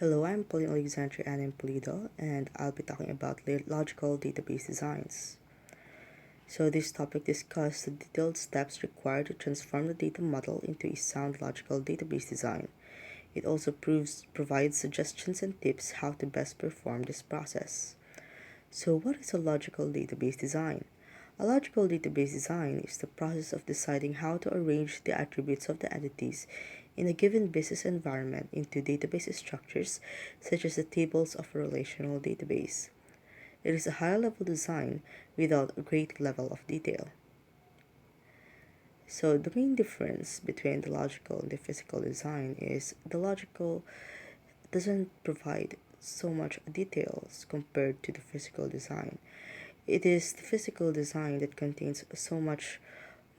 Hello, I'm Pauline Alexandra Ann Polido, and I'll be talking about logical database designs. So this topic discusses the detailed steps required to transform the data model into a sound logical database design. It also provides suggestions and tips how to best perform this process. So what is a logical database design? A logical database design is the process of deciding how to arrange the attributes of the entities in a given business environment into database structures such as the tables of a relational database. It is a high-level design without a great level of detail. So the main difference between the logical and the physical design is the logical doesn't provide so much details compared to the physical design. It is the physical design that contains so much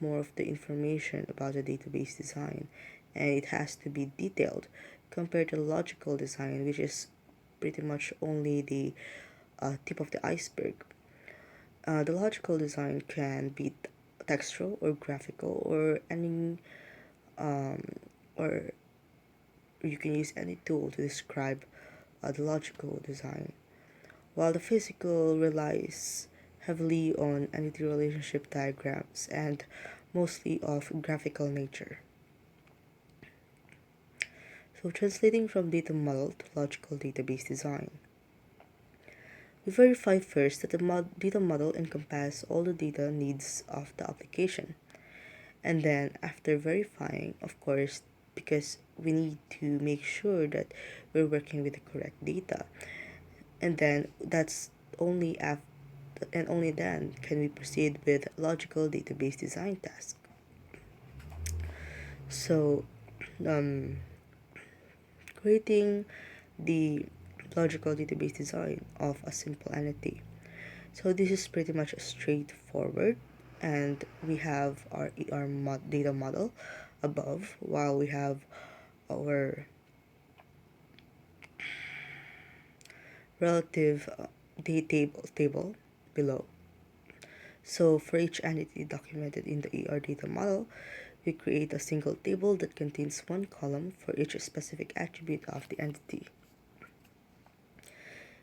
more of the information about the database design, and it has to be detailed compared to logical design, which is pretty much only the tip of the iceberg. The logical design can be textual or graphical or any or you can use any tool to describe the logical design, while the physical relies heavily on entity relationship diagrams and mostly of graphical nature. So translating from data model to logical database design. We verify first that the data model encompasses all the data needs of the application. And then after verifying, of course, because we need to make sure that we're working with the correct data. And then that's only after and only then can we proceed with logical database design task. So, creating the logical database design of a simple entity. So this is pretty much straightforward, and we have our data model above, while we have our relative data table below. So for each entity documented in the ER data model, we create a single table that contains one column for each specific attribute of the entity.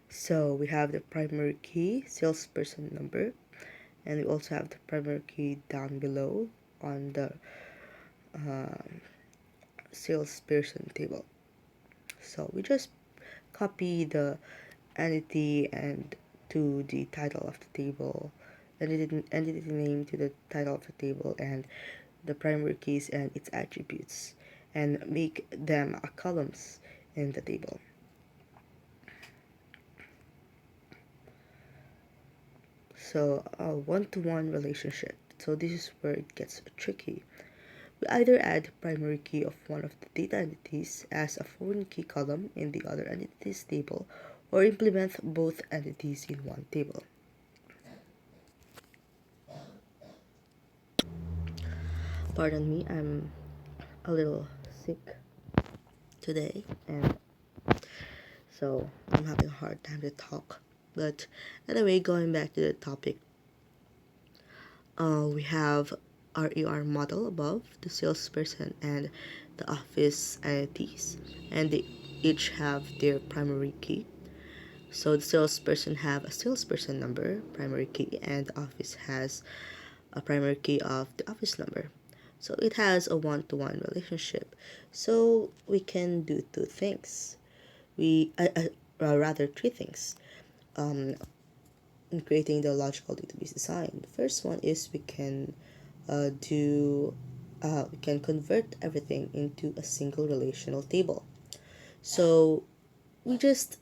So we have the primary key, salesperson number, and we also have the primary key down below on the salesperson table. So we just copy the entity and to the title of the table, entity name to the title of the table, and the primary keys and its attributes, and make them columns in the table. So a one-to-one relationship. So this is where it gets tricky. We either add primary key of one of the data entities as a foreign key column in the other entities table, or implement both entities in one table. Pardon me, I'm a little sick today, and so I'm having a hard time to talk. But anyway, going back to the topic, we have our ER model above, the salesperson and the office entities, and they each have their primary key. So the salesperson have a salesperson number, primary key, and the office has a primary key of the office number. So it has a one-to-one relationship. So we can do two things. Rather three things. In creating the logical database design. The first one is we can convert everything into a single relational table. So we just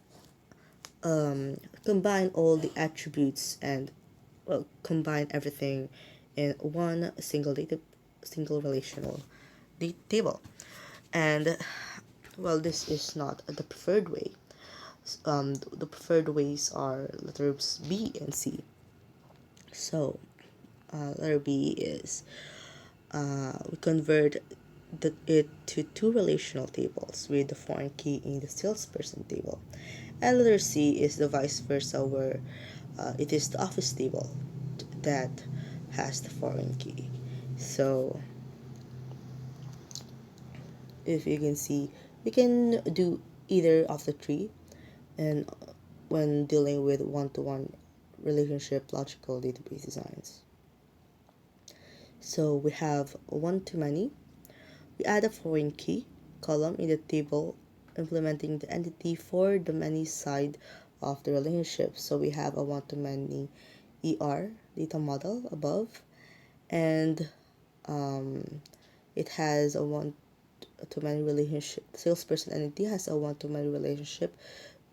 combine all the attributes and combine everything in one single relational table. And well, this is not the preferred way. The preferred ways are letters B and C. So letter B is we convert it to two relational tables with the foreign key in the salesperson table. And letter C is the vice versa, where it is the office table that has the foreign key. So if you can see, we can do either of the three, and when dealing with one-to-one relationship logical database designs. So we have one-to-many. We add a foreign key column in the table implementing the entity for the many side of the relationship. So we have a one-to-many ER data model above, and um, it has a one-to-many relationship. The salesperson entity has a one-to-many relationship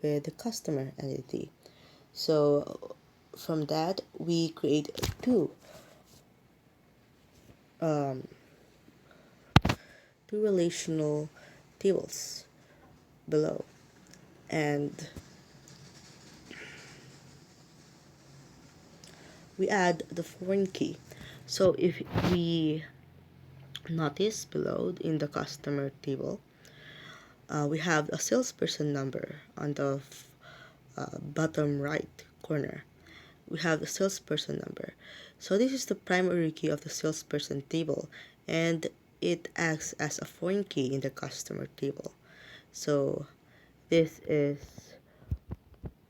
with the customer entity. So from that, we create um, two relational tables below, and we add the foreign key. So if we notice below in the customer table, we have a salesperson number on the bottom right corner. We have the salesperson number. So this is the primary key of the salesperson table, and it acts as a foreign key in the customer table. So this is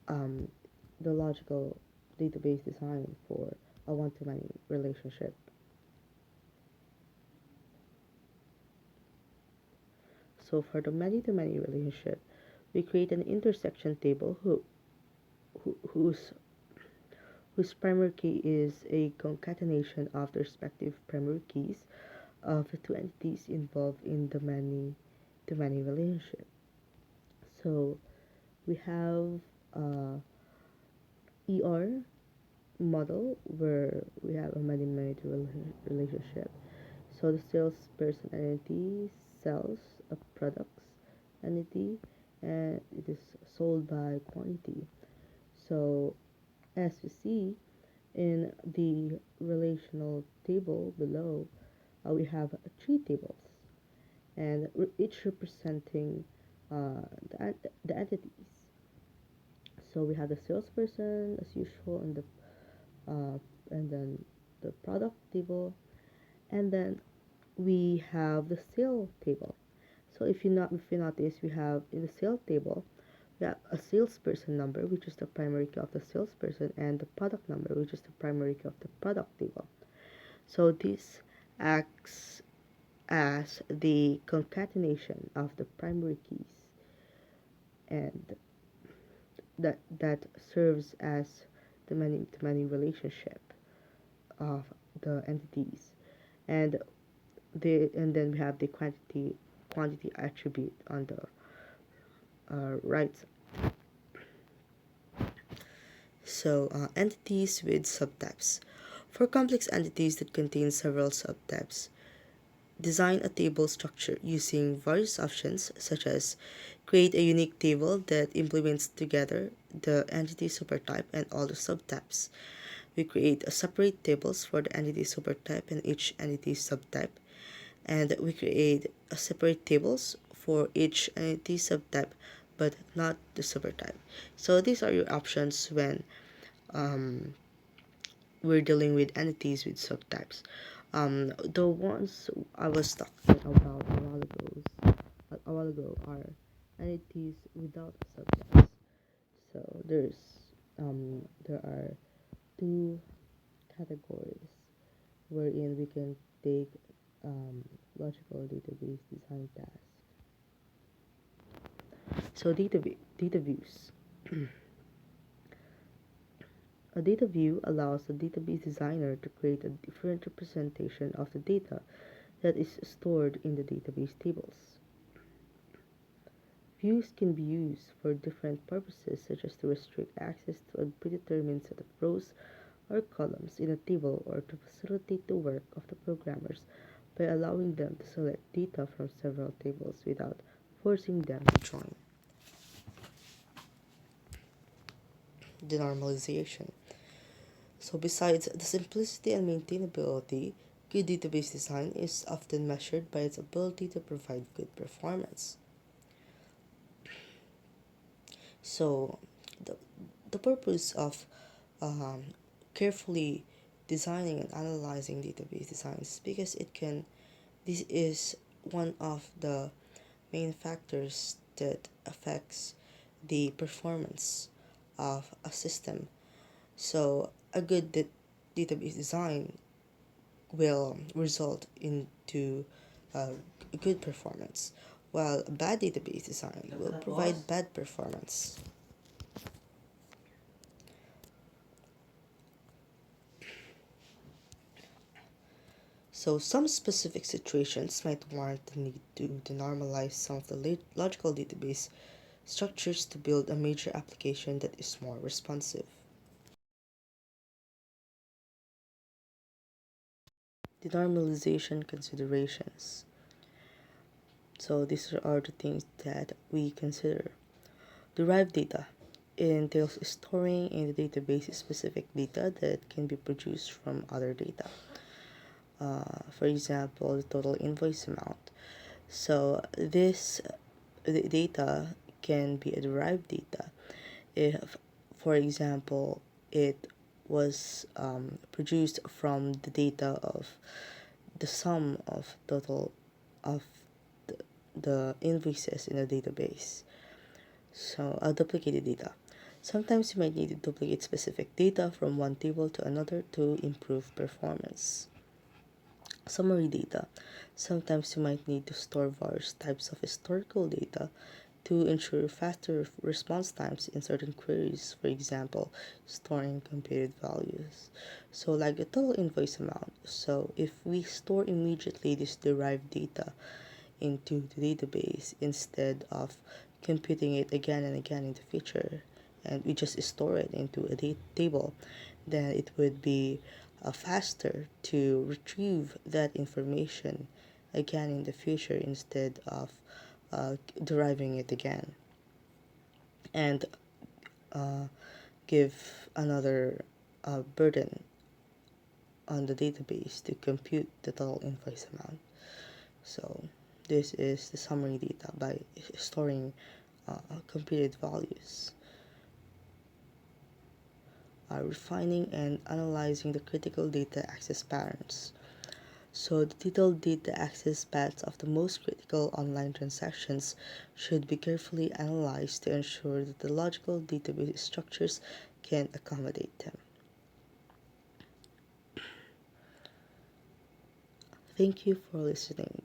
um, the logical database design for a one-to-many relationship. So for the many-to-many relationship, we create an intersection table whose primary key is a concatenation of the respective primary keys of the two entities involved in the many-to-many relationship. So we have ER model where we have a many-many relationship. So the salesperson entity sells a products entity, and it is sold by quantity. So as you see in the relational table below, we have three tables, and each representing the entities. So we have the salesperson as usual, and then the product table, and then we have the sale table. So if you notice, we have in the sale table, we have a salesperson number, which is the primary key of the salesperson, and the product number, which is the primary key of the product table. So this acts as the concatenation of the primary keys, and that serves as the many to many relationship of the entities, and and then we have the quantity attribute on the right. So entities with subtypes. For complex entities that contain several subtypes, design a table structure using various options, such as create a unique table that implements together the entity supertype and all the subtypes. We create a separate tables for the entity supertype and each entity subtype, and we create a separate tables for each entity subtype but not the supertype. So these are your options when um, we're dealing with entities with subtypes. The ones I was talking about a while ago are entities without subtypes. So there are two categories wherein we can take logical database design tasks. So data views. A data view allows the database designer to create a different representation of the data that is stored in the database tables. Views can be used for different purposes, such as to restrict access to a predetermined set of rows or columns in a table, or to facilitate the work of the programmers by allowing them to select data from several tables without forcing them to join. Denormalization. So besides the simplicity and maintainability, good database design is often measured by its ability to provide good performance. So the, the purpose of um, carefully designing and analyzing database designs, because this is one of the main factors that affects the performance of a system. So a good database design will result into uh, a good performance, while a bad database design will provide bad performance. So some specific situations might warrant the need to normalize some of the logical database structures to build a major application that is more responsive. The normalization considerations. So these are the things that we consider. Derived data entails storing in the database specific data that can be produced from other data. For example, the total invoice amount. So this data can be a derived data if, for example, it was produced from the data of the sum of total of the, the invoices in a database. So, duplicated data. Sometimes you might need to duplicate specific data from one table to another to improve performance. Summary data. Sometimes you might need to store various types of historical data to ensure faster response times in certain queries, for example, storing computed values. So, like the total invoice amount. So, if we store immediately this derived data into the database instead of computing it again and again in the future, and we just store it into a table, then it would be faster to retrieve that information again in the future instead of deriving it again and uh, give another burden on the database to compute the total invoice amount. So this is the summary data by storing computed values. Refining and analyzing the critical data access patterns. So the detailed data access paths of the most critical online transactions should be carefully analyzed to ensure that the logical database structures can accommodate them. Thank you for listening.